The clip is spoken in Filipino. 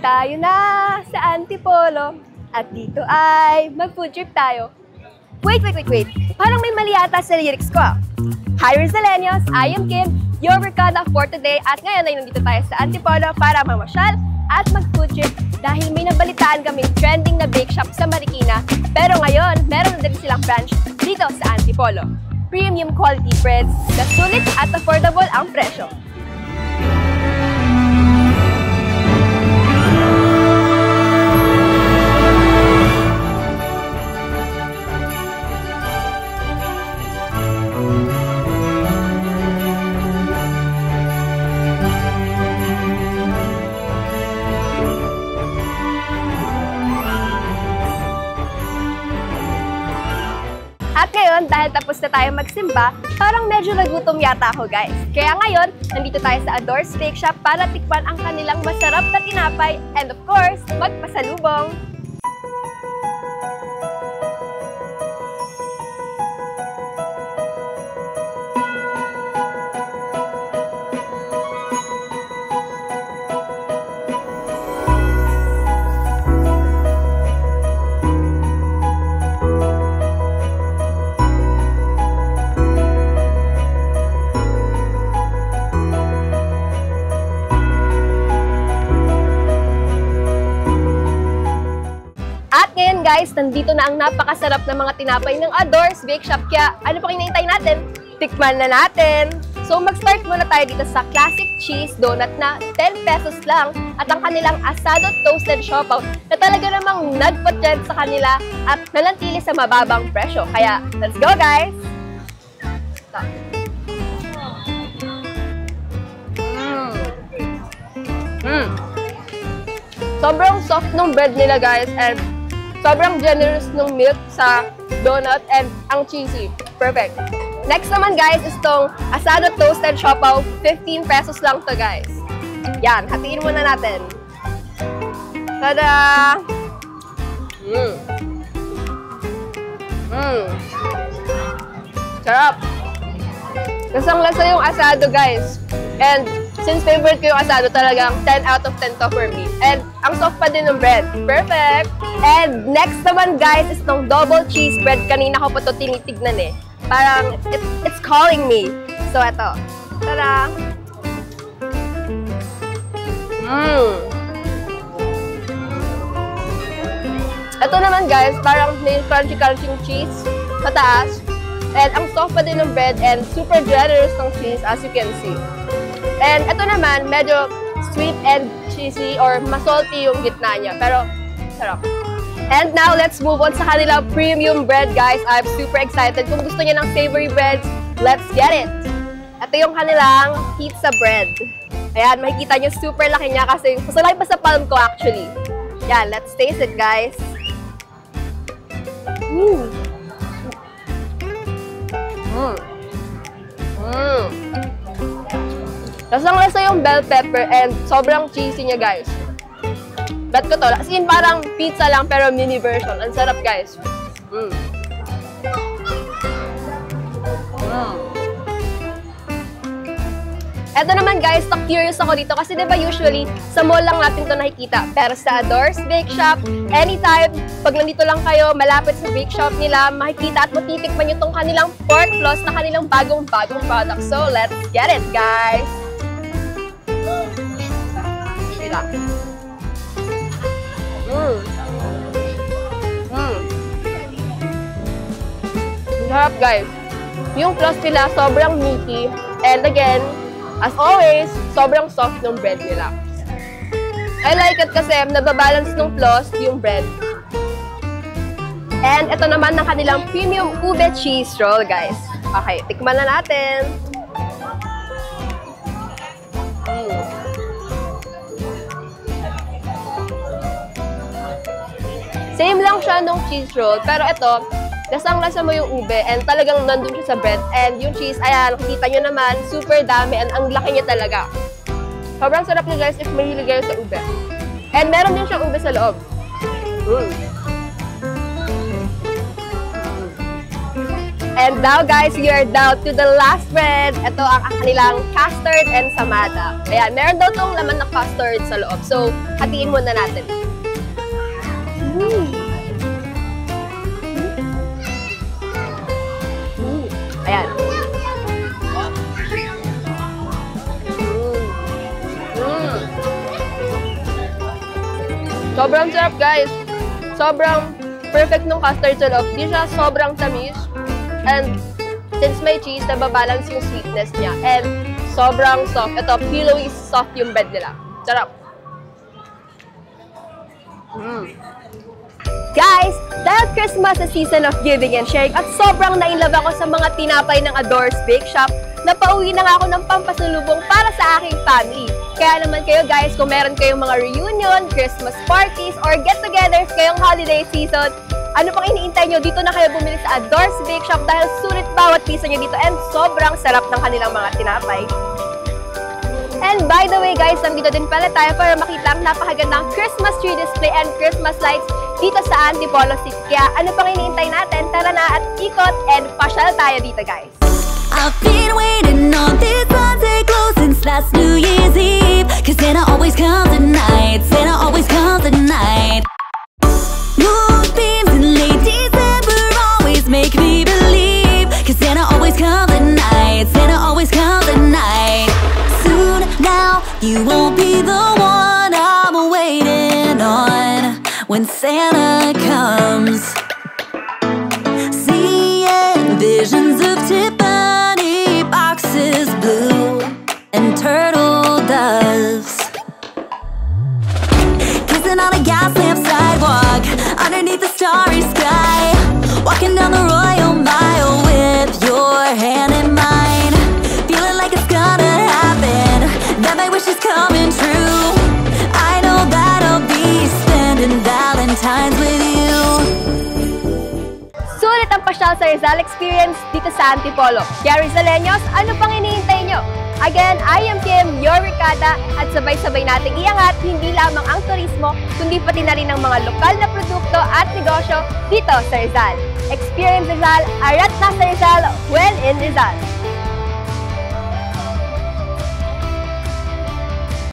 Tayo na sa Antipolo at dito ay mag-food trip tayo. Wait. Parang may mali ata sa lyrics ko. Hi Rizaleños, I am Kim, your Mercada for today. At ngayon ay nandito tayo sa Antipolo para mamasyal at mag-food trip dahil may nabalitaan kaming trending na bake shop sa Marikina. Pero ngayon, meron na din silang branch dito sa Antipolo. Premium quality breads, na sulit at affordable ang presyo. At ngayon, dahil tapos na tayo magsimba, parang medyo nagutom yata ako guys. Kaya ngayon, nandito tayo sa Adores Bake Shop para tikman ang kanilang masarap na tinapay and of course, magpasalubong! Guys, nandito na ang napakasarap na mga tinapay ng Adores Bake Shop. Kaya ano pa hinihintay natin? Tikman na natin! So mag-start muna tayo dito sa classic cheese donut na 10 pesos lang at ang kanilang asado toasted siopaw na talaga namang nagpa-trend sa kanila at nanatili sa mababang presyo. Kaya let's go guys! Sobrang soft ng bread nila guys and sobrang generous ng milk sa donut and ang cheesy. Perfect. Next naman guys is tong asado toasted siopaw. 15 pesos lang to guys. Yan, hatiin muna natin. Tada! Sarap! Lasang-lasa yung asado guys. And since favorite ko yung asado, talagang 10 out of 10 to for me. And ang soft pa din ng bread. Perfect! And next naman guys is tong double cheese bread. Kanina ko pa ito tinitignan eh. Parang it's calling me. So eto. Tada! Ito naman guys, parang may crunchy cheese sa taas. And ang soft pa din ng bread and super generous ng cheese as you can see. And ito naman, medyo sweet and cheesy or masalty yung gitna niya. Pero sarap. And now, let's move on sa kanilang premium bread, guys. I'm super excited. Kung gusto niya ng savory breads, let's get it! Ito yung kanilang pizza bread. Ayan, makikita niyo super laki niya kasi masalaki pa sa palm ko actually. Yan, let's taste it, guys. Lasang-lasa yung bell pepper and sobrang cheesy niya, guys. Bet ko to. As in, parang pizza lang pero mini version. Ang sarap, guys. Eto naman, guys, curious ako dito kasi diba usually sa mall lang natin to nakikita. Pero sa Adores Bake Shop, anytime, pag nandito lang kayo, malapit sa bake shop nila, makikita at matitikman nyo tong kanilang pork floss na kanilang bagong product. So, let's get it, guys! Wait lang. Sarap guys. Yung floss nila sobrang meaty and again, as always, sobrang soft ng bread nila. I like it kasi nababalance ng floss yung bread. And ito naman ng kanilang premium ube cheese roll guys. Okay, tikman na natin. Same lang siya nung cheese roll, pero ito, lasang-lasa mo yung ube and talagang nandun siya sa bread. And yung cheese, ayan, nakikita nyo naman, super dami and ang laki niya talaga. Sobrang sarap niya guys if mahilig kayo sa ube. And meron din siyang ube sa loob. And now guys, we are down to the last bread. Ito ang kanilang custard and samada. Ayan, meron daw tong laman ng custard sa loob. So, hatiin muna natin. Ayan. Sobrang sarap guys. Sobrang perfect ng custard sa loob. Di siya sobrang tamis. And since may cheese, nababalance yung sweetness niya. And sobrang soft. Ito, pillowy soft yung bread nila. Sarap. Guys, dahil Christmas sa season of giving and sharing at sobrang na-inlove ako sa mga tinapay ng Adores Bake Shop, napauwi na nga ako ng pampasalubong para sa aking family. Kaya naman kayo guys, kung meron kayong mga reunion, Christmas parties, or get-togethers ngayong holiday season, ano pang iniintay nyo? Dito na kayo bumili sa Adores Bake Shop dahil sulit bawat piso nyo dito and sobrang sarap ng kanilang mga tinapay. And by the way guys, nandito din pala tayo para makita ang napakagandang Christmas tree display and Christmas lights dito sa Antipolo City. Kaya ano pang iniintay natin? Tara na at ikot and pasyal tayo dito guys. I've been waiting on this Sunday close since last New Year's Eve. Cause Santa always comes at night, Santa always comes at night. Moonbeams in late December always make me believe. Cause Santa always comes at night, Santa always comes at night. Soon now, you won't be the one I'm waiting on when Santa comes. Seeing visions of Tiffany boxes, blue and turtle doves, kissing on a gas lamp sidewalk underneath the starry sky, walking down the Royal Mile with your hand in mine, feeling like it's gonna happen, that my wish is coming true. I know that I'll be spending Valentine's with you. Sulit ang pasyal sa Rizal Experience dito sa Antipolo. Kaya Rizaleños, ano pang iniintay nyo? Again, I am Kim, your Ricarda, at sabay-sabay nating iangat hindi lamang ang turismo, kundi pati na rin ang mga lokal na produkto at negosyo dito sa Rizal. Experience Rizal, arat na sa Rizal, well in Rizal.